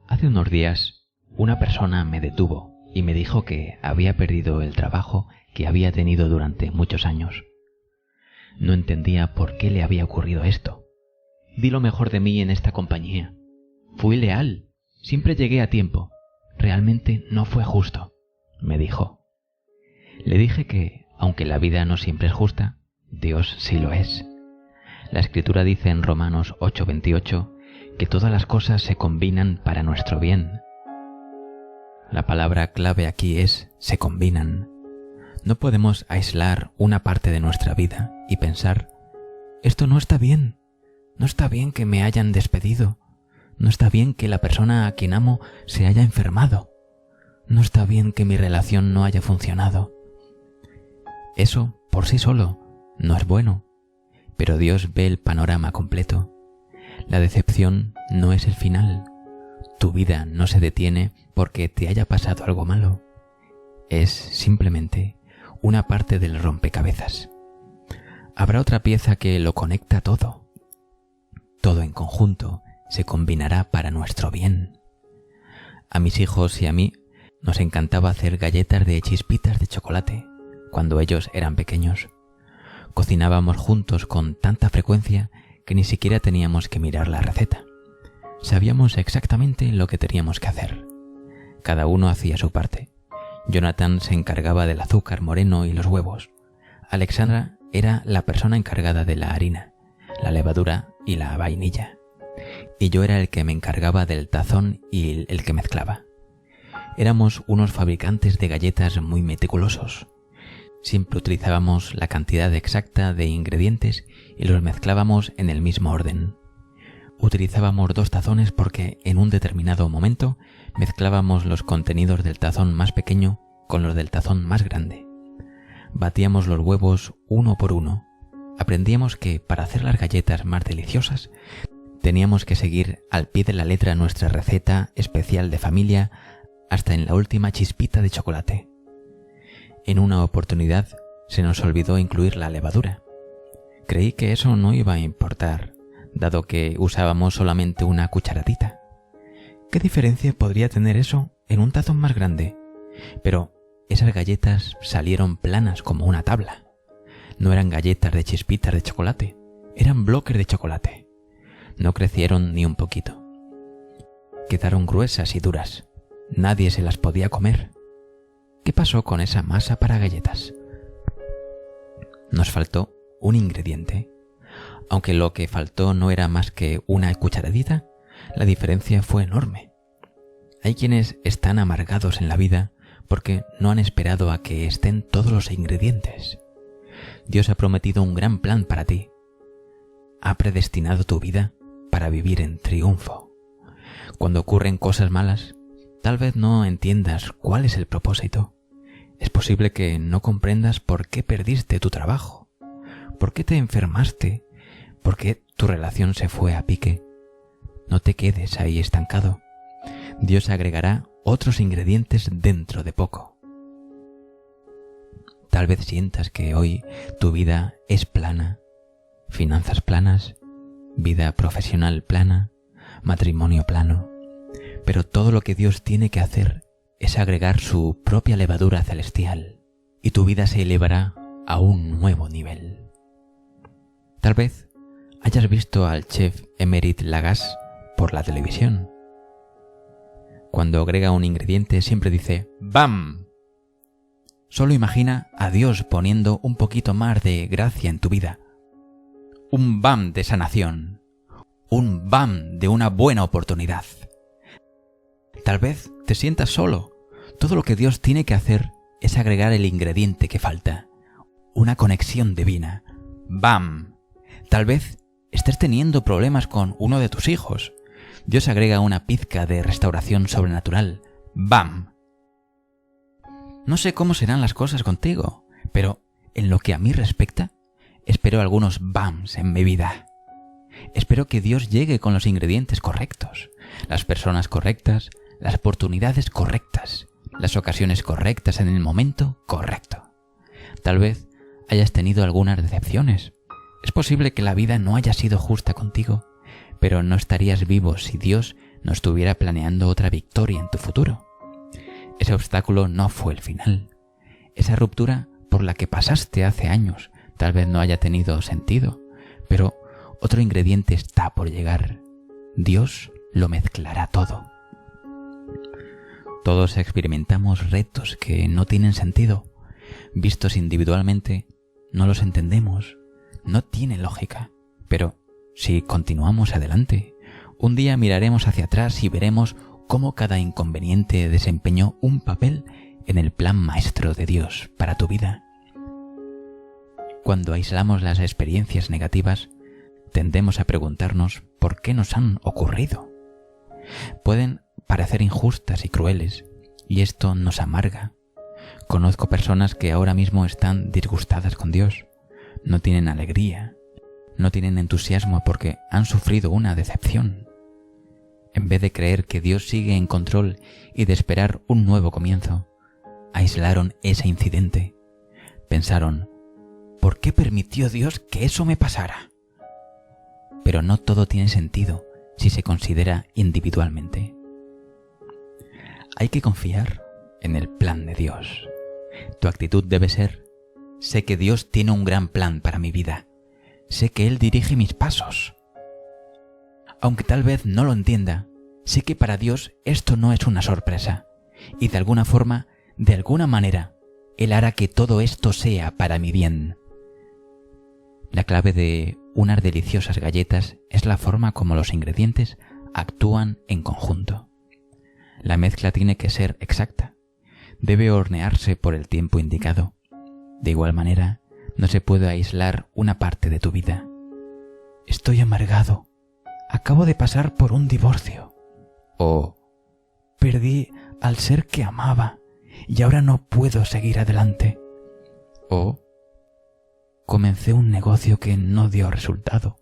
Hace unos días, una persona me detuvo y me dijo que había perdido el trabajo que había tenido durante muchos años. No entendía por qué le había ocurrido esto. Di lo mejor de mí en esta compañía. Fui leal, siempre llegué a tiempo. Realmente no fue justo, me dijo. Le dije que, aunque la vida no siempre es justa, Dios sí lo es. La Escritura dice en Romanos 8:28 que todas las cosas se combinan para nuestro bien. La palabra clave aquí es se combinan. No podemos aislar una parte de nuestra vida y pensar, esto no está bien. No está bien que me hayan despedido. No está bien que la persona a quien amo se haya enfermado. No está bien que mi relación no haya funcionado. Eso, por sí solo, no es bueno. Pero Dios ve el panorama completo. La decepción no es el final. Tu vida no se detiene porque te haya pasado algo malo. Es simplemente una parte del rompecabezas. Habrá otra pieza que lo conecta todo. Todo en conjunto se combinará para nuestro bien. A mis hijos y a mí nos encantaba hacer galletas de chispitas de chocolate cuando ellos eran pequeños. Cocinábamos juntos con tanta frecuencia que ni siquiera teníamos que mirar la receta. Sabíamos exactamente lo que teníamos que hacer. Cada uno hacía su parte. Jonathan se encargaba del azúcar moreno y los huevos. Alexandra era la persona encargada de la harina, la levadura y la vainilla. Y yo era el que me encargaba del tazón y el que mezclaba. Éramos unos fabricantes de galletas muy meticulosos. Siempre utilizábamos la cantidad exacta de ingredientes y los mezclábamos en el mismo orden. Utilizábamos 2 tazones porque en un determinado momento mezclábamos los contenidos del tazón más pequeño con los del tazón más grande. Batíamos los huevos uno por uno. Aprendíamos que para hacer las galletas más deliciosas teníamos que seguir al pie de la letra nuestra receta especial de familia hasta en la última chispita de chocolate. En una oportunidad se nos olvidó incluir la levadura. Creí que eso no iba a importar, dado que usábamos solamente una cucharadita. ¿Qué diferencia podría tener eso en un tazón más grande? Pero esas galletas salieron planas como una tabla. No eran galletas de chispitas de chocolate, eran bloques de chocolate. No crecieron ni un poquito. Quedaron gruesas y duras. Nadie se las podía comer. ¿Qué pasó con esa masa para galletas? Nos faltó un ingrediente. Aunque lo que faltó no era más que una cucharadita, la diferencia fue enorme. Hay quienes están amargados en la vida porque no han esperado a que estén todos los ingredientes. Dios ha prometido un gran plan para ti. Ha predestinado tu vida para vivir en triunfo. Cuando ocurren cosas malas, tal vez no entiendas cuál es el propósito. Es posible que no comprendas por qué perdiste tu trabajo, por qué te enfermaste, por qué tu relación se fue a pique. No te quedes ahí estancado. Dios agregará otros ingredientes dentro de poco. Tal vez sientas que hoy tu vida es plana, finanzas planas, vida profesional plana, matrimonio plano, pero todo lo que Dios tiene que hacer es agregar su propia levadura celestial y tu vida se elevará a un nuevo nivel. Tal vez hayas visto al chef Émeric Lagasse por la televisión. Cuando agrega un ingrediente siempre dice ¡bam! Solo imagina a Dios poniendo un poquito más de gracia en tu vida. Un bam de sanación. Un bam de una buena oportunidad. Tal vez te sientas solo. Todo lo que Dios tiene que hacer es agregar el ingrediente que falta. Una conexión divina. ¡Bam! Tal vez estés teniendo problemas con uno de tus hijos. Dios agrega una pizca de restauración sobrenatural. ¡Bam! No sé cómo serán las cosas contigo, pero en lo que a mí respecta, espero algunos bams en mi vida. Espero que Dios llegue con los ingredientes correctos, las personas correctas, las oportunidades correctas, las ocasiones correctas en el momento correcto. Tal vez hayas tenido algunas decepciones. Es posible que la vida no haya sido justa contigo, pero no estarías vivo si Dios no estuviera planeando otra victoria en tu futuro. Ese obstáculo no fue el final. Esa ruptura por la que pasaste hace años tal vez no haya tenido sentido, pero otro ingrediente está por llegar. Dios lo mezclará todo. Todos experimentamos retos que no tienen sentido. Vistos individualmente, no los entendemos. No tiene lógica. Pero si continuamos adelante, un día miraremos hacia atrás y veremos cómo cada inconveniente desempeñó un papel en el plan maestro de Dios para tu vida. Cuando aislamos las experiencias negativas, tendemos a preguntarnos por qué nos han ocurrido. Pueden parecer injustas y crueles, y esto nos amarga. Conozco personas que ahora mismo están disgustadas con Dios, no tienen alegría, no tienen entusiasmo porque han sufrido una decepción. En vez de creer que Dios sigue en control y de esperar un nuevo comienzo, aislaron ese incidente. Pensaron, ¿por qué permitió Dios que eso me pasara? Pero no todo tiene sentido si se considera individualmente. Hay que confiar en el plan de Dios. Tu actitud debe ser, sé que Dios tiene un gran plan para mi vida. Sé que Él dirige mis pasos. Aunque tal vez no lo entienda, sé que para Dios esto no es una sorpresa. Y de alguna forma, de alguna manera, Él hará que todo esto sea para mi bien. La clave de unas deliciosas galletas es la forma como los ingredientes actúan en conjunto. La mezcla tiene que ser exacta. Debe hornearse por el tiempo indicado. De igual manera, no se puede aislar una parte de tu vida. Estoy amargado. Acabo de pasar por un divorcio. O perdí al ser que amaba y ahora no puedo seguir adelante. O comencé un negocio que no dio resultado.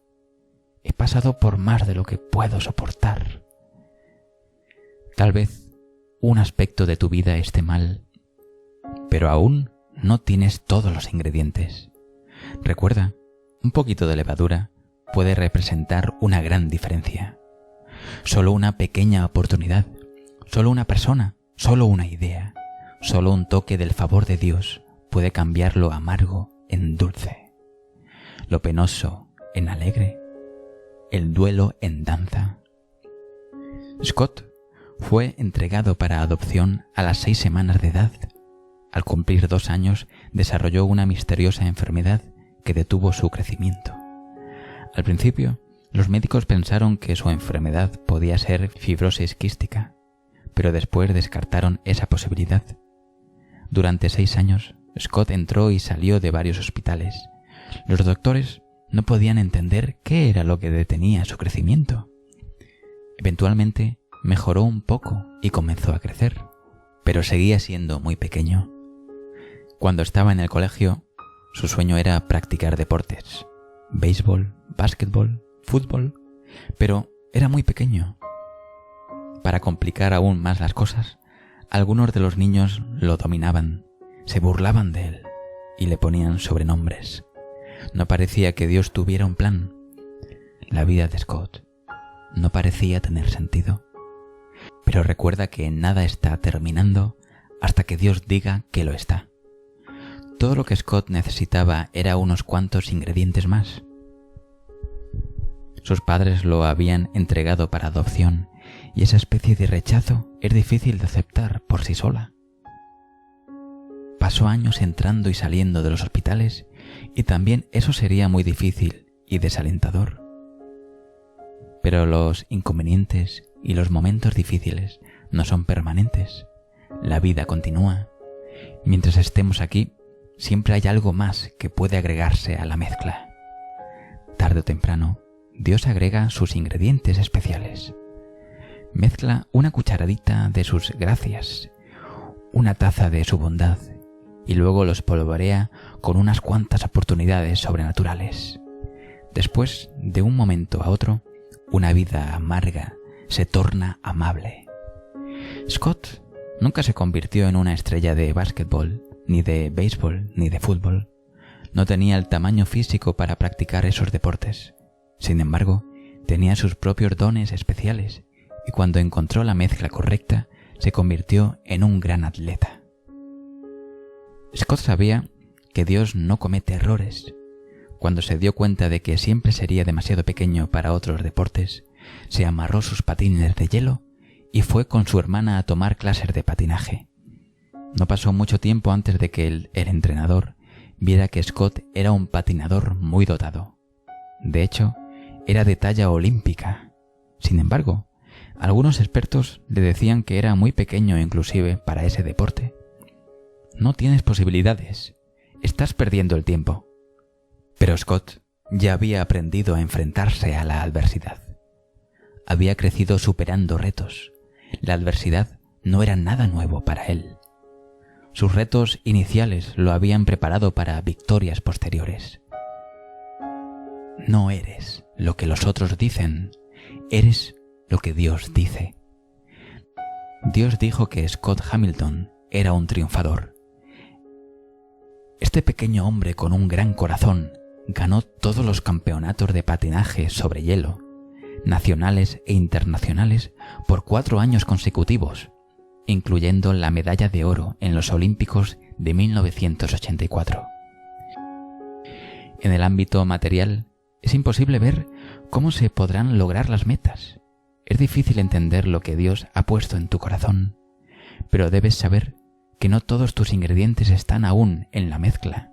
He pasado por más de lo que puedo soportar. Tal vez un aspecto de tu vida esté mal, pero aún no tienes todos los ingredientes. Recuerda, un poquito de levadura puede representar una gran diferencia. Solo una pequeña oportunidad, solo una persona, solo una idea, solo un toque del favor de Dios puede cambiar lo amargo en dulce, lo penoso en alegre, el duelo en danza. Scott fue entregado para adopción a las 6 semanas de edad. Al cumplir 2 años, desarrolló una misteriosa enfermedad que detuvo su crecimiento. Al principio, los médicos pensaron que su enfermedad podía ser fibrosis quística, pero después descartaron esa posibilidad. Durante 6 años, Scott entró y salió de varios hospitales. Los doctores no podían entender qué era lo que detenía su crecimiento. Eventualmente, mejoró un poco y comenzó a crecer, pero seguía siendo muy pequeño. Cuando estaba en el colegio, su sueño era practicar deportes, béisbol, básquetbol, fútbol, pero era muy pequeño. Para complicar aún más las cosas, algunos de los niños lo dominaban, se burlaban de él y le ponían sobrenombres. No parecía que Dios tuviera un plan. La vida de Scott no parecía tener sentido. Pero recuerda que nada está terminando hasta que Dios diga que lo está. Todo lo que Scott necesitaba era unos cuantos ingredientes más. Sus padres lo habían entregado para adopción y esa especie de rechazo es difícil de aceptar por sí sola. Pasó años entrando y saliendo de los hospitales y también eso sería muy difícil y desalentador. Pero los inconvenientes y los momentos difíciles no son permanentes. La vida continúa. Mientras estemos aquí, siempre hay algo más que puede agregarse a la mezcla. Tarde o temprano, Dios agrega sus ingredientes especiales. Mezcla una cucharadita de sus gracias, una taza de su bondad, y luego los polvorea con unas cuantas oportunidades sobrenaturales. Después, de un momento a otro, una vida amarga se torna amable. Scott nunca se convirtió en una estrella de básquetbol, ni de béisbol, ni de fútbol. No tenía el tamaño físico para practicar esos deportes. Sin embargo, tenía sus propios dones especiales y cuando encontró la mezcla correcta, se convirtió en un gran atleta. Scott sabía que Dios no comete errores. Cuando se dio cuenta de que siempre sería demasiado pequeño para otros deportes, se amarró sus patines de hielo y fue con su hermana a tomar clases de patinaje. No pasó mucho tiempo antes de que el entrenador viera que Scott era un patinador muy dotado. De hecho, era de talla olímpica. Sin embargo, algunos expertos le decían que era muy pequeño inclusive para ese deporte. No tienes posibilidades. Estás perdiendo el tiempo. Pero Scott ya había aprendido a enfrentarse a la adversidad. Había crecido superando retos. La adversidad no era nada nuevo para él. Sus retos iniciales lo habían preparado para victorias posteriores. No eres lo que los otros dicen, eres lo que Dios dice. Dios dijo que Scott Hamilton era un triunfador. Este pequeño hombre con un gran corazón ganó todos los campeonatos de patinaje sobre hielo, nacionales e internacionales, por 4 años consecutivos, incluyendo la medalla de oro en los Olímpicos de 1984. En el ámbito material, es imposible ver cómo se podrán lograr las metas. Es difícil entender lo que Dios ha puesto en tu corazón, pero debes saber que no todos tus ingredientes están aún en la mezcla.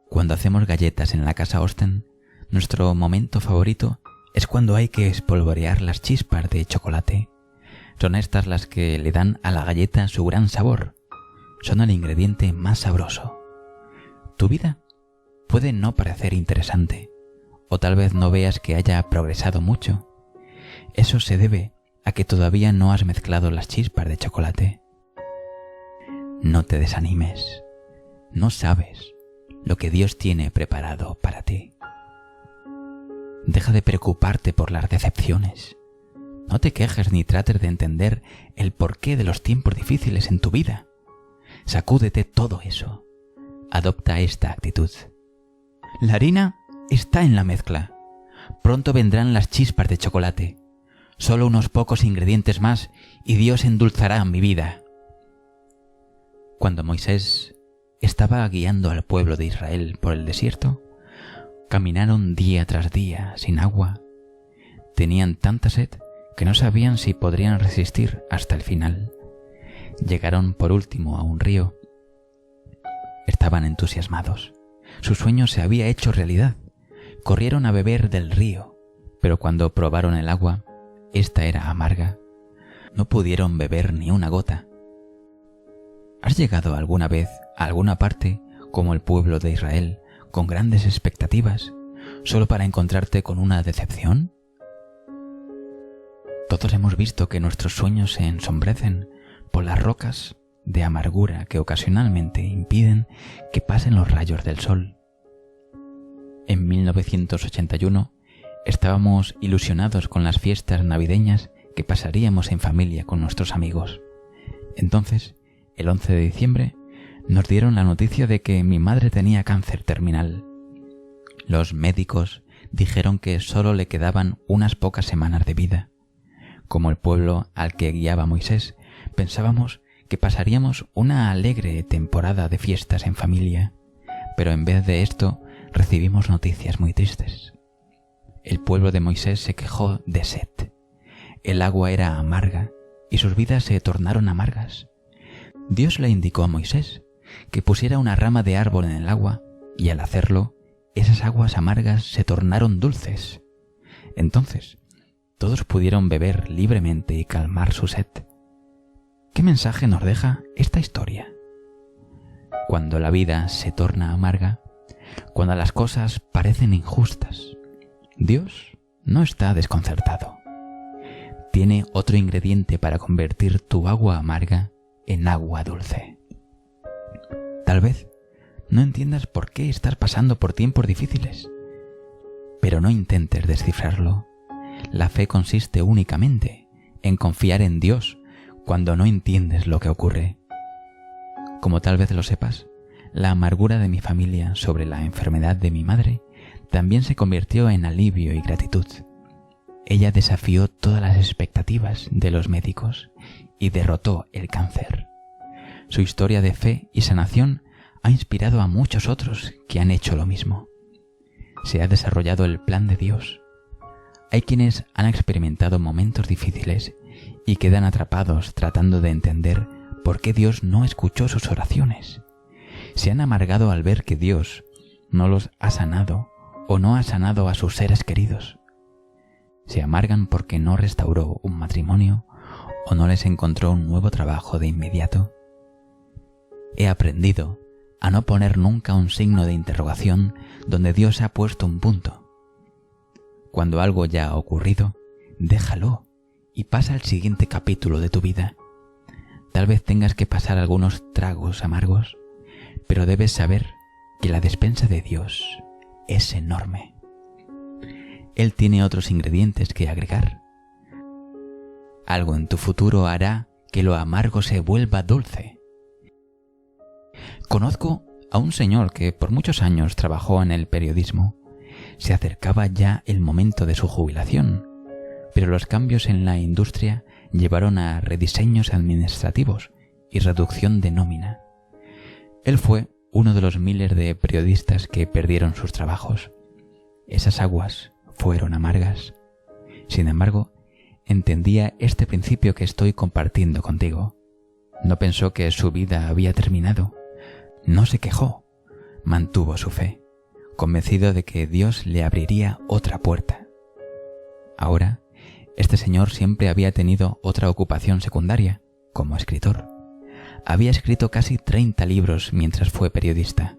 Cuando hacemos galletas en la casa Austen, nuestro momento favorito es cuando hay que espolvorear las chispas de chocolate. Son estas las que le dan a la galleta su gran sabor. Son el ingrediente más sabroso. Tu vida puede no parecer interesante, o tal vez no veas que haya progresado mucho. Eso se debe a que todavía no has mezclado las chispas de chocolate. No te desanimes. No sabes lo que Dios tiene preparado para ti. Deja de preocuparte por las decepciones. No te quejes ni trates de entender el porqué de los tiempos difíciles en tu vida. Sacúdete todo eso. Adopta esta actitud. La harina está en la mezcla. Pronto vendrán las chispas de chocolate. Solo unos pocos ingredientes más y Dios endulzará mi vida. Cuando Moisés estaba guiando al pueblo de Israel por el desierto, caminaron día tras día sin agua. Tenían tanta sed que no sabían si podrían resistir hasta el final. Llegaron por último a un río. Estaban entusiasmados. Su sueño se había hecho realidad. Corrieron a beber del río, pero cuando probaron el agua, esta era amarga. No pudieron beber ni una gota. ¿Has llegado alguna vez a alguna parte, como el pueblo de Israel, con grandes expectativas, solo para encontrarte con una decepción? Todos hemos visto que nuestros sueños se ensombrecen por las rocas de amargura que ocasionalmente impiden que pasen los rayos del sol. En 1981 estábamos ilusionados con las fiestas navideñas que pasaríamos en familia con nuestros amigos. Entonces, el 11 de diciembre, nos dieron la noticia de que mi madre tenía cáncer terminal. Los médicos dijeron que solo le quedaban unas pocas semanas de vida. Como el pueblo al que guiaba Moisés, pensábamos que pasaríamos una alegre temporada de fiestas en familia, pero en vez de esto recibimos noticias muy tristes. El pueblo de Moisés se quejó de sed. El agua era amarga y sus vidas se tornaron amargas. Dios le indicó a Moisés que pusiera una rama de árbol en el agua y al hacerlo, esas aguas amargas se tornaron dulces. Entonces, todos pudieron beber libremente y calmar su sed. ¿Qué mensaje nos deja esta historia? Cuando la vida se torna amarga, cuando las cosas parecen injustas, Dios no está desconcertado. Tiene otro ingrediente para convertir tu agua amarga en agua dulce. Tal vez no entiendas por qué estás pasando por tiempos difíciles, pero no intentes descifrarlo. La fe consiste únicamente en confiar en Dios cuando no entiendes lo que ocurre. Como tal vez lo sepas, la amargura de mi familia sobre la enfermedad de mi madre también se convirtió en alivio y gratitud. ella desafió todas las expectativas de los médicos y derrotó el cáncer. Su historia de fe y sanación ha inspirado a muchos otros que han hecho lo mismo. Se ha desarrollado el plan de Dios. Hay quienes han experimentado momentos difíciles y quedan atrapados tratando de entender por qué Dios no escuchó sus oraciones. Se han amargado al ver que Dios no los ha sanado o no ha sanado a sus seres queridos. Se amargan porque no restauró un matrimonio o no les encontró un nuevo trabajo de inmediato. He aprendido a no poner nunca un signo de interrogación donde Dios ha puesto un punto. Cuando algo ya ha ocurrido, déjalo y pasa al siguiente capítulo de tu vida. Tal vez tengas que pasar algunos tragos amargos, pero debes saber que la despensa de Dios es enorme. Él tiene otros ingredientes que agregar. Algo en tu futuro hará que lo amargo se vuelva dulce. Conozco a un señor que por muchos años trabajó en el periodismo. Se acercaba ya el momento de su jubilación, pero los cambios en la industria llevaron a rediseños administrativos y reducción de nómina. Él fue uno de los miles de periodistas que perdieron sus trabajos. Esas aguas fueron amargas. Sin embargo, entendía este principio que estoy compartiendo contigo. No pensó que su vida había terminado. No se quejó. Mantuvo su fe, convencido de que Dios le abriría otra puerta. Ahora, este señor siempre había tenido otra ocupación secundaria, como escritor. Había escrito casi 30 libros mientras fue periodista.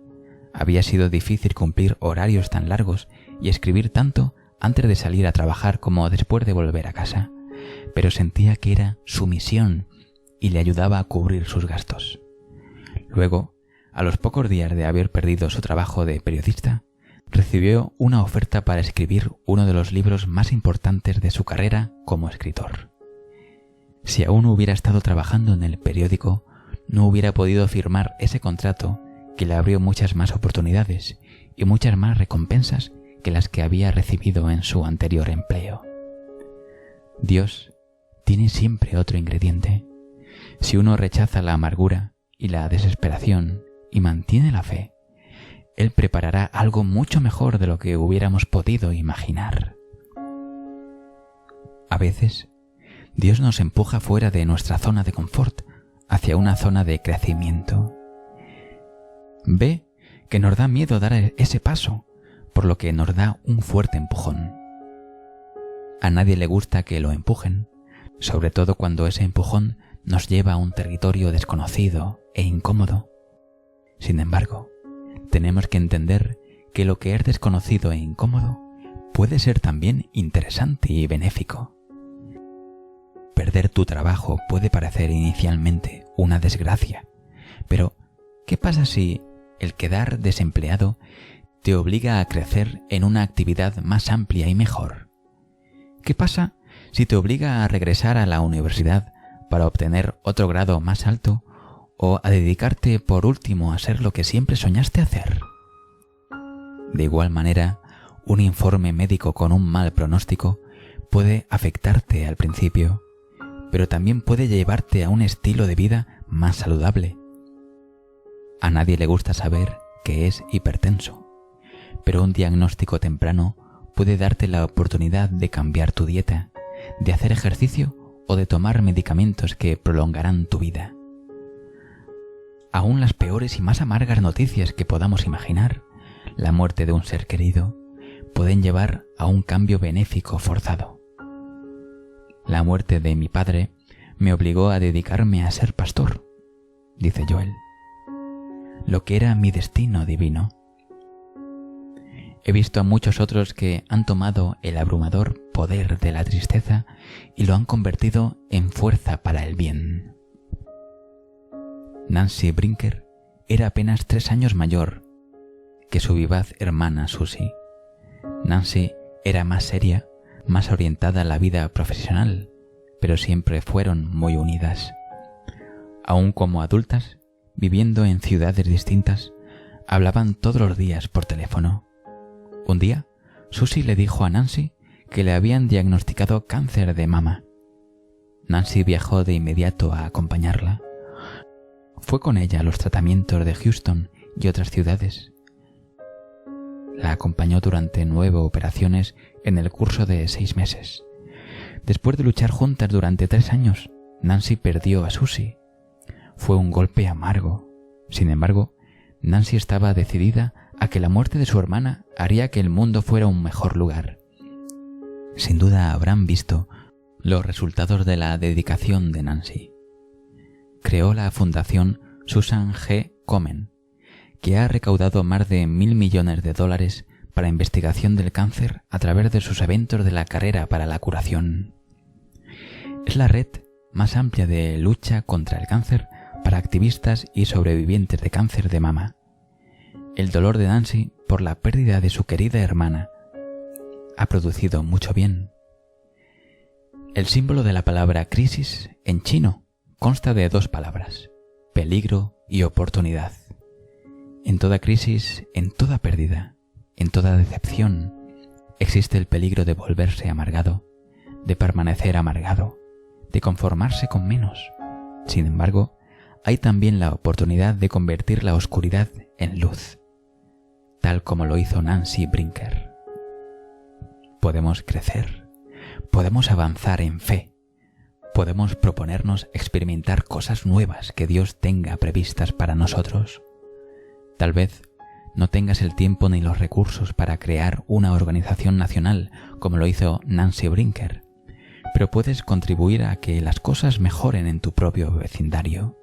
Había sido difícil cumplir horarios tan largos y escribir tanto antes de salir a trabajar como después de volver a casa, pero sentía que era su misión y le ayudaba a cubrir sus gastos. Luego, a los pocos días de haber perdido su trabajo de periodista, recibió una oferta para escribir uno de los libros más importantes de su carrera como escritor. Si aún hubiera estado trabajando en el periódico, no hubiera podido firmar ese contrato que le abrió muchas más oportunidades y muchas más recompensas que las que había recibido en su anterior empleo. Dios tiene siempre otro ingrediente. Si uno rechaza la amargura y la desesperación y mantiene la fe, Él preparará algo mucho mejor de lo que hubiéramos podido imaginar. A veces, Dios nos empuja fuera de nuestra zona de confort hacia una zona de crecimiento. Ve que nos da miedo dar ese paso, por lo que nos da un fuerte empujón. A nadie le gusta que lo empujen, sobre todo cuando ese empujón nos lleva a un territorio desconocido e incómodo. Sin embargo, tenemos que entender que lo que es desconocido e incómodo puede ser también interesante y benéfico. Perder tu trabajo puede parecer inicialmente una desgracia, pero ¿qué pasa si el quedar desempleado te obliga a crecer en una actividad más amplia y mejor? ¿Qué pasa si te obliga a regresar a la universidad para obtener otro grado más alto o a dedicarte por último a ser lo que siempre soñaste hacer? De igual manera, un informe médico con un mal pronóstico puede afectarte al principio, pero también puede llevarte a un estilo de vida más saludable. A nadie le gusta saber que es hipertenso, pero un diagnóstico temprano puede darte la oportunidad de cambiar tu dieta, de hacer ejercicio o de tomar medicamentos que prolongarán tu vida. Aún las peores y más amargas noticias que podamos imaginar, la muerte de un ser querido, pueden llevar a un cambio benéfico forzado. La muerte de mi padre me obligó a dedicarme a ser pastor, dice Joel, lo que era mi destino divino. He visto a muchos otros que han tomado el abrumador poder de la tristeza y lo han convertido en fuerza para el bien. Nancy Brinker era apenas 3 años mayor que su vivaz hermana Susie. Nancy era más seria, más orientada a la vida profesional, pero siempre fueron muy unidas. Aún como adultas, viviendo en ciudades distintas, hablaban todos los días por teléfono. Un día, Susie le dijo a Nancy que le habían diagnosticado cáncer de mama. Nancy viajó de inmediato a acompañarla. Fue con ella a los tratamientos de Houston y otras ciudades. La acompañó durante 9 operaciones en el curso de 6 meses. Después de luchar juntas durante 3 años, Nancy perdió a Susie. Fue un golpe amargo. Sin embargo, Nancy estaba decidida a que la muerte de su hermana haría que el mundo fuera un mejor lugar. Sin duda habrán visto los resultados de la dedicación de Nancy. Creó la Fundación Susan G. Komen, que ha recaudado más de $1.000 millones para investigación del cáncer a través de sus eventos de la carrera para la curación. Es la red más amplia de lucha contra el cáncer para activistas y sobrevivientes de cáncer de mama. El dolor de Nancy por la pérdida de su querida hermana ha producido mucho bien. El símbolo de la palabra crisis en chino consta de 2 palabras, peligro y oportunidad. En toda crisis, en toda pérdida, en toda decepción, existe el peligro de volverse amargado, de permanecer amargado, de conformarse con menos. Sin embargo, hay también la oportunidad de convertir la oscuridad en luz, tal como lo hizo Nancy Brinker. Podemos crecer, podemos avanzar en fe, podemos proponernos experimentar cosas nuevas que Dios tenga previstas para nosotros. Tal vez no tengas el tiempo ni los recursos para crear una organización nacional como lo hizo Nancy Brinker, pero puedes contribuir a que las cosas mejoren en tu propio vecindario,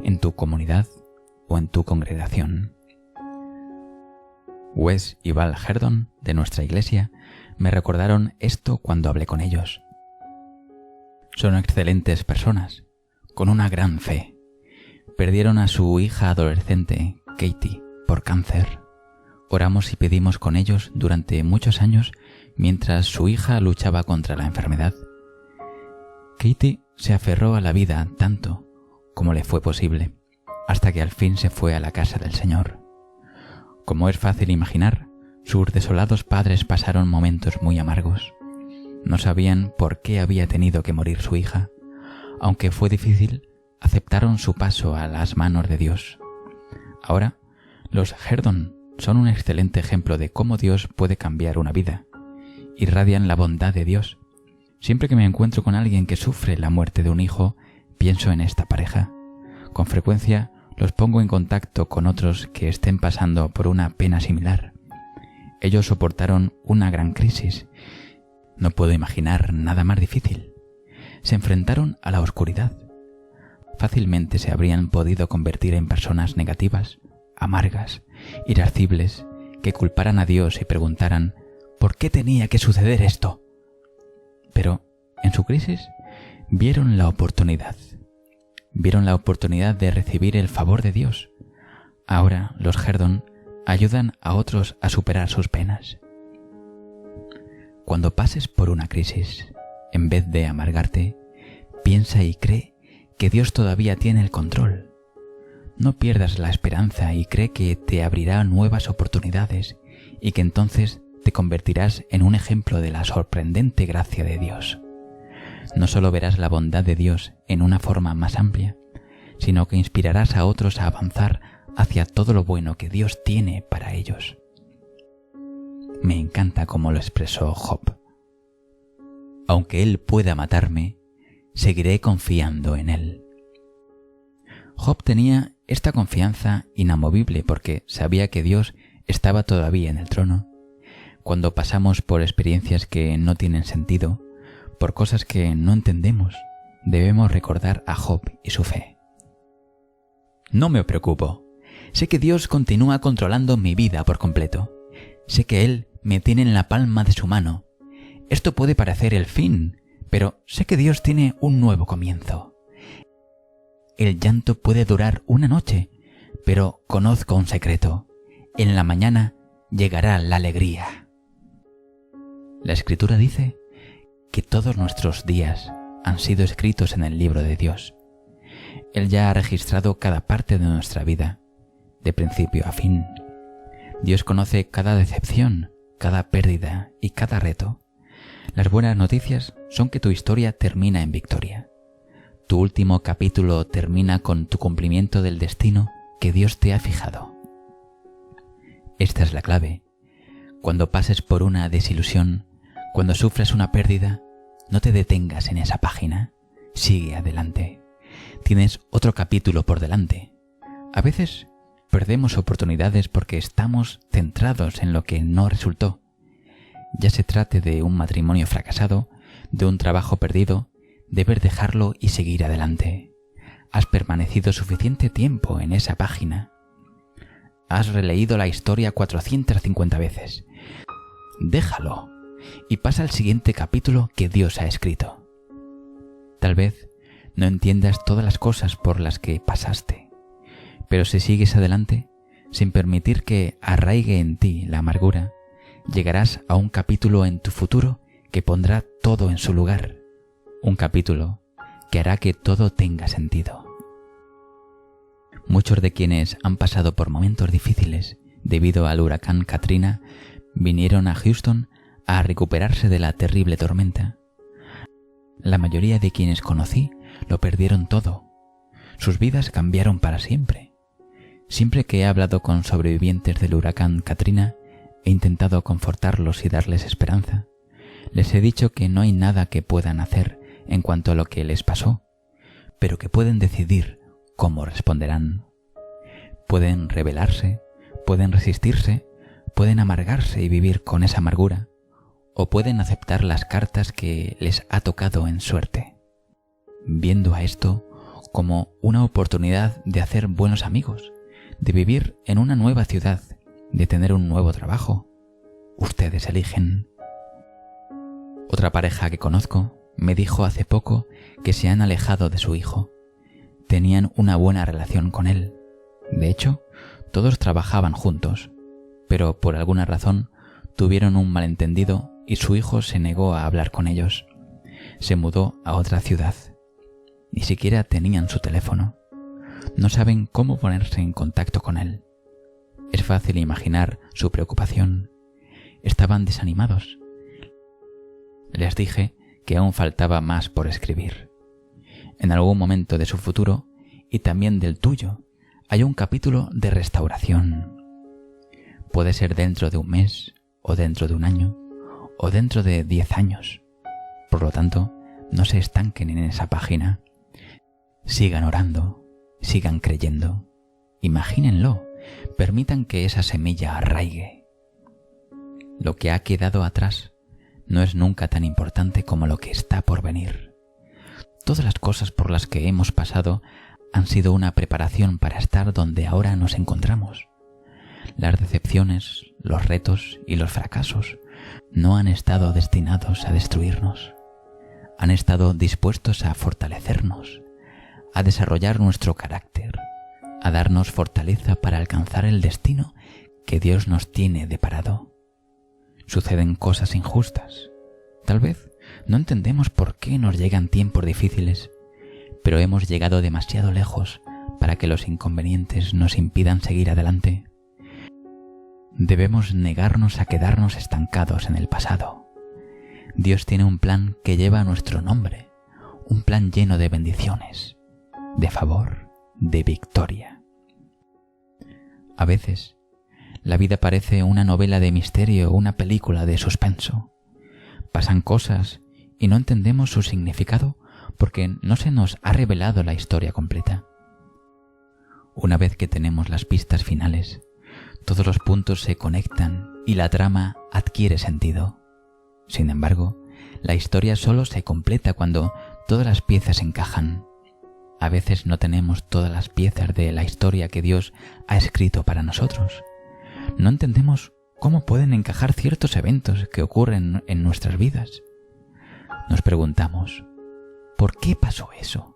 en tu comunidad o en tu congregación. Wes y Val Herdon, de nuestra iglesia, me recordaron esto cuando hablé con ellos. Son excelentes personas, con una gran fe. Perdieron a su hija adolescente, Katie, por cáncer. Oramos y pedimos con ellos durante muchos años mientras su hija luchaba contra la enfermedad. Katie se aferró a la vida tanto como le fue posible, hasta que al fin se fue a la casa del Señor. Como es fácil imaginar, sus desolados padres pasaron momentos muy amargos. No sabían por qué había tenido que morir su hija. Aunque fue difícil, aceptaron su paso a las manos de Dios. Ahora, los Herdon son un excelente ejemplo de cómo Dios puede cambiar una vida. Irradian la bondad de Dios. Siempre que me encuentro con alguien que sufre la muerte de un hijo, pienso en esta pareja. Con frecuencia los pongo en contacto con otros que estén pasando por una pena similar. Ellos soportaron una gran crisis. No puedo imaginar nada más difícil. Se enfrentaron a la oscuridad. Fácilmente se habrían podido convertir en personas negativas, amargas, irascibles, que culparan a Dios y preguntaran ¿por qué tenía que suceder esto? Pero en su crisis vieron la oportunidad. Vieron la oportunidad de recibir el favor de Dios. Ahora los Herdon ayudan a otros a superar sus penas. Cuando pases por una crisis, en vez de amargarte, piensa y cree que Dios todavía tiene el control. No pierdas la esperanza y cree que te abrirá nuevas oportunidades y que entonces te convertirás en un ejemplo de la sorprendente gracia de Dios. No solo verás la bondad de Dios en una forma más amplia, sino que inspirarás a otros a avanzar hacia todo lo bueno que Dios tiene para ellos. Me encanta cómo lo expresó Job. Aunque Él pueda matarme, seguiré confiando en Él. Job tenía esta confianza inamovible porque sabía que Dios estaba todavía en el trono. Cuando pasamos por experiencias que no tienen sentido, por cosas que no entendemos, debemos recordar a Job y su fe. No me preocupo. Sé que Dios continúa controlando mi vida por completo. Sé que Él me tiene en la palma de su mano. Esto puede parecer el fin, pero sé que Dios tiene un nuevo comienzo. El llanto puede durar una noche, pero conozco un secreto. En la mañana llegará la alegría. La Escritura dice que todos nuestros días han sido escritos en el libro de Dios. Él ya ha registrado cada parte de nuestra vida, de principio a fin. Dios conoce cada decepción, cada pérdida y cada reto. Las buenas noticias son que tu historia termina en victoria. Tu último capítulo termina con tu cumplimiento del destino que Dios te ha fijado. Esta es la clave. Cuando pases por una desilusión, cuando sufras una pérdida, no te detengas en esa página. Sigue adelante. Tienes otro capítulo por delante. A veces perdemos oportunidades porque estamos centrados en lo que no resultó. Ya se trate de un matrimonio fracasado, de un trabajo perdido, debes dejarlo y seguir adelante. Has permanecido suficiente tiempo en esa página. Has releído la historia 450 veces. Déjalo y pasa al siguiente capítulo que Dios ha escrito. Tal vez no entiendas todas las cosas por las que pasaste, pero si sigues adelante, sin permitir que arraigue en ti la amargura, llegarás a un capítulo en tu futuro que pondrá todo en su lugar. Un capítulo que hará que todo tenga sentido. Muchos de quienes han pasado por momentos difíciles debido al huracán Katrina vinieron a Houston a recuperarse de la terrible tormenta. La mayoría de quienes conocí lo perdieron todo. Sus vidas cambiaron para siempre. Siempre que he hablado con sobrevivientes del huracán Katrina, he intentado confortarlos y darles esperanza. Les he dicho que no hay nada que puedan hacer en cuanto a lo que les pasó, pero que pueden decidir cómo responderán. Pueden rebelarse, pueden resistirse, pueden amargarse y vivir con esa amargura, o pueden aceptar las cartas que les ha tocado en suerte, viendo a esto como una oportunidad de hacer buenos amigos, de vivir en una nueva ciudad, de tener un nuevo trabajo. Ustedes eligen. Otra pareja que conozco me dijo hace poco que se han alejado de su hijo. Tenían una buena relación con él. De hecho, todos trabajaban juntos, pero por alguna razón tuvieron un malentendido y su hijo se negó a hablar con ellos. Se mudó a otra ciudad. Ni siquiera tenían su teléfono. No saben cómo ponerse en contacto con él. Es fácil imaginar su preocupación. Estaban desanimados. Les dije que aún faltaba más por escribir. En algún momento de su futuro, y también del tuyo, hay un capítulo de restauración. Puede ser dentro de un mes, o dentro de un año, o dentro de 10 años. Por lo tanto, no se estanquen en esa página. Sigan orando, sigan creyendo. Imagínenlo, permitan que esa semilla arraigue. Lo que ha quedado atrás no es nunca tan importante como lo que está por venir. Todas las cosas por las que hemos pasado han sido una preparación para estar donde ahora nos encontramos. Las decepciones, los retos y los fracasos no han estado destinados a destruirnos. Han estado dispuestos a fortalecernos, a desarrollar nuestro carácter, a darnos fortaleza para alcanzar el destino que Dios nos tiene deparado. Suceden cosas injustas. Tal vez no entendemos por qué nos llegan tiempos difíciles, pero hemos llegado demasiado lejos para que los inconvenientes nos impidan seguir adelante. Debemos negarnos a quedarnos estancados en el pasado. Dios tiene un plan que lleva nuestro nombre, un plan lleno de bendiciones, de favor, de victoria. A veces, la vida parece una novela de misterio o una película de suspenso. Pasan cosas y no entendemos su significado porque no se nos ha revelado la historia completa. Una vez que tenemos las pistas finales, todos los puntos se conectan y la trama adquiere sentido. Sin embargo, la historia solo se completa cuando todas las piezas encajan. A veces no tenemos todas las piezas de la historia que Dios ha escrito para nosotros. No entendemos cómo pueden encajar ciertos eventos que ocurren en nuestras vidas. Nos preguntamos, ¿por qué pasó eso?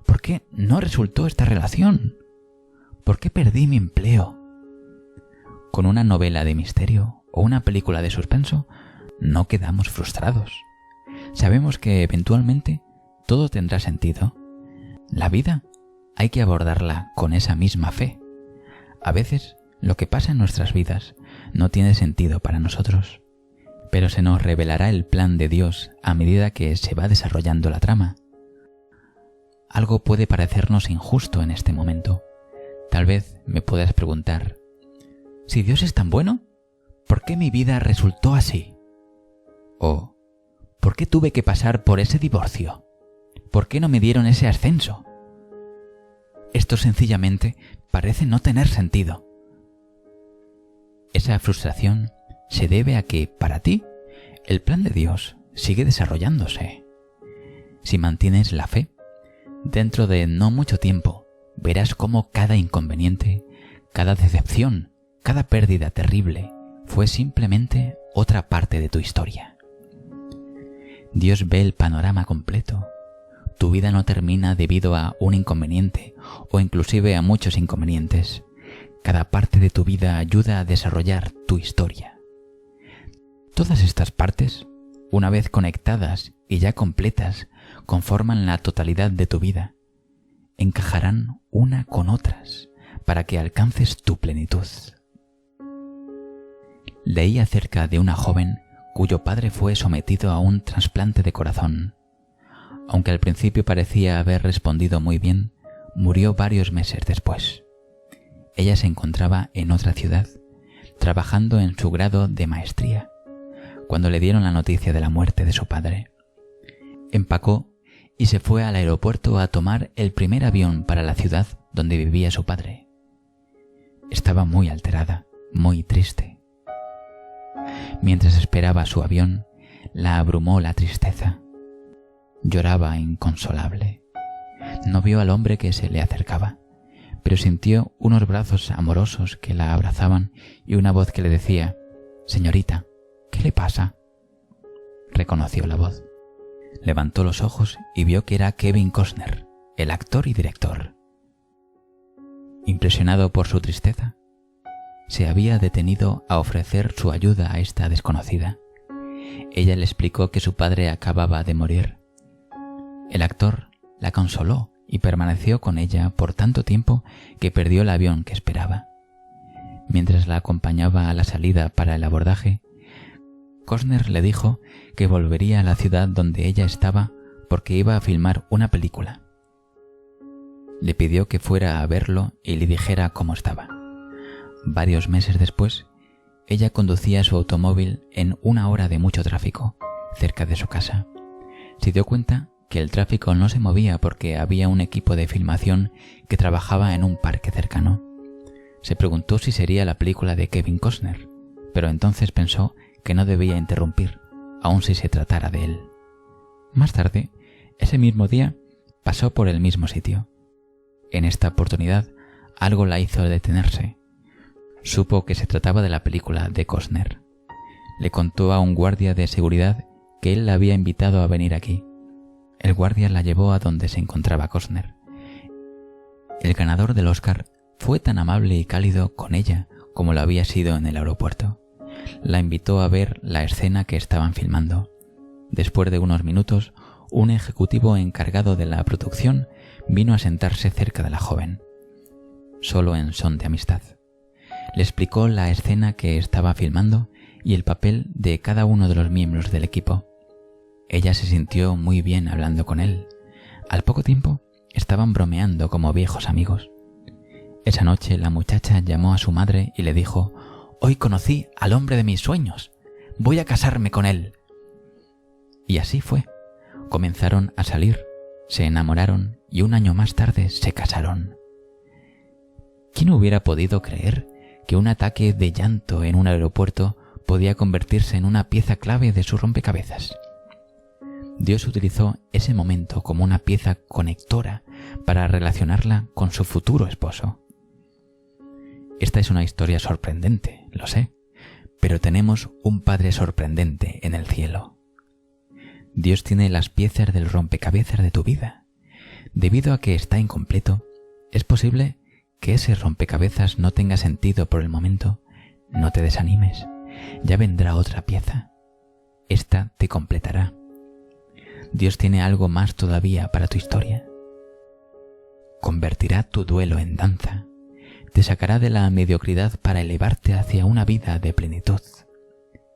¿Por qué no resultó esta relación? ¿Por qué perdí mi empleo? Con una novela de misterio o una película de suspenso, no quedamos frustrados. Sabemos que eventualmente todo tendrá sentido. La vida hay que abordarla con esa misma fe. A veces lo que pasa en nuestras vidas no tiene sentido para nosotros, pero se nos revelará el plan de Dios a medida que se va desarrollando la trama. Algo puede parecernos injusto en este momento. Tal vez me puedas preguntar, si Dios es tan bueno, ¿por qué mi vida resultó así? O, ¿por qué tuve que pasar por ese divorcio? ¿Por qué no me dieron ese ascenso? Esto sencillamente parece no tener sentido. Esa frustración se debe a que, para ti, el plan de Dios sigue desarrollándose. Si mantienes la fe, dentro de no mucho tiempo, verás cómo cada inconveniente, cada decepción, cada pérdida terrible fue simplemente otra parte de tu historia. Dios ve el panorama completo. Tu vida no termina debido a un inconveniente o inclusive a muchos inconvenientes. Cada parte de tu vida ayuda a desarrollar tu historia. Todas estas partes, una vez conectadas y ya completas, conforman la totalidad de tu vida. Encajarán una con otras para que alcances tu plenitud. Leí acerca de una joven cuyo padre fue sometido a un trasplante de corazón. Aunque al principio parecía haber respondido muy bien, murió varios meses después. Ella se encontraba en otra ciudad, trabajando en su grado de maestría, cuando le dieron la noticia de la muerte de su padre. Empacó y se fue al aeropuerto a tomar el primer avión para la ciudad donde vivía su padre. Estaba muy alterada, muy triste. Mientras esperaba su avión, la abrumó la tristeza. Lloraba inconsolable. No vio al hombre que se le acercaba, pero sintió unos brazos amorosos que la abrazaban y una voz que le decía, «Señorita, ¿qué le pasa?». Reconoció la voz. Levantó los ojos y vio que era Kevin Costner, el actor y director. Impresionado por su tristeza, se había detenido a ofrecer su ayuda a esta desconocida. Ella le explicó que su padre acababa de morir. El actor la consoló y permaneció con ella por tanto tiempo que perdió el avión que esperaba. Mientras la acompañaba a la salida para el abordaje, Costner le dijo que volvería a la ciudad donde ella estaba porque iba a filmar una película. Le pidió que fuera a verlo y le dijera cómo estaba. Varios meses después, ella conducía su automóvil en una hora de mucho tráfico, cerca de su casa. Se dio cuenta que el tráfico no se movía porque había un equipo de filmación que trabajaba en un parque cercano. Se preguntó si sería la película de Kevin Costner, pero entonces pensó que no debía interrumpir, aun si se tratara de él. Más tarde, ese mismo día, pasó por el mismo sitio. En esta oportunidad, algo la hizo detenerse. Supo que se trataba de la película de Costner. Le contó a un guardia de seguridad que él la había invitado a venir aquí. El guardia la llevó a donde se encontraba Costner. El ganador del Oscar fue tan amable y cálido con ella como lo había sido en el aeropuerto. La invitó a ver la escena que estaban filmando. Después de unos minutos, un ejecutivo encargado de la producción vino a sentarse cerca de la joven, solo en son de amistad. Le explicó la escena que estaba filmando y el papel de cada uno de los miembros del equipo. Ella se sintió muy bien hablando con él. Al poco tiempo, estaban bromeando como viejos amigos. Esa noche la muchacha llamó a su madre y le dijo, «Hoy conocí al hombre de mis sueños. Voy a casarme con él». Y así fue. Comenzaron a salir, se enamoraron y un año más tarde se casaron. ¿Quién hubiera podido creer que un ataque de llanto en un aeropuerto podía convertirse en una pieza clave de su rompecabezas? Dios utilizó ese momento como una pieza conectora para relacionarla con su futuro esposo. Esta es una historia sorprendente, lo sé, pero tenemos un Padre sorprendente en el cielo. Dios tiene las piezas del rompecabezas de tu vida. Debido a que está incompleto, es posible que ese rompecabezas no tenga sentido por el momento. No te desanimes, ya vendrá otra pieza. Esta te completará. Dios tiene algo más todavía para tu historia. Convertirá tu duelo en danza. Te sacará de la mediocridad para elevarte hacia una vida de plenitud.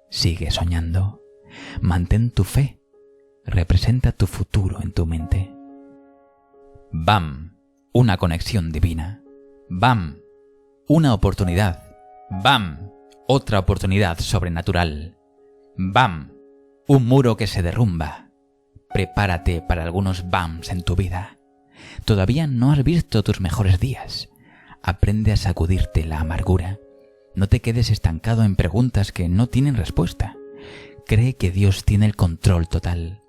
Sigue soñando. Mantén tu fe. Representa tu futuro en tu mente. ¡Bam! Una conexión divina. ¡Bam! Una oportunidad. ¡Bam! Otra oportunidad sobrenatural. ¡Bam! Un muro que se derrumba. Prepárate para algunos bams en tu vida. Todavía no has visto tus mejores días. Aprende a sacudirte la amargura. No te quedes estancado en preguntas que no tienen respuesta. Cree que Dios tiene el control total.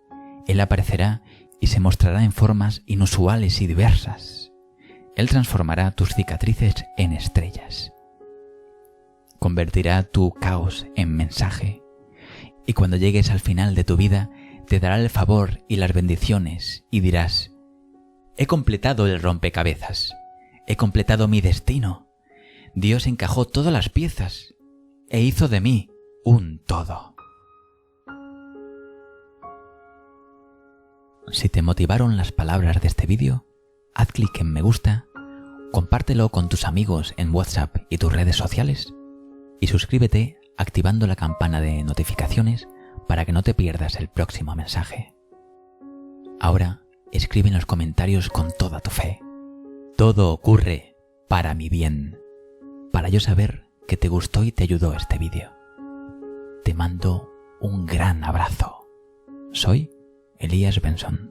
Él aparecerá y se mostrará en formas inusuales y diversas. Él transformará tus cicatrices en estrellas. Convertirá tu caos en mensaje. Y cuando llegues al final de tu vida, te dará el favor y las bendiciones y dirás: he completado el rompecabezas. He completado mi destino. Dios encajó todas las piezas e hizo de mí un todo. Si te motivaron las palabras de este vídeo, haz clic en me gusta, compártelo con tus amigos en WhatsApp y tus redes sociales y suscríbete activando la campana de notificaciones para que no te pierdas el próximo mensaje. Ahora, escribe en los comentarios con toda tu fe: todo ocurre para mi bien, para yo saber que te gustó y te ayudó este vídeo. Te mando un gran abrazo. Soy Elías Benson.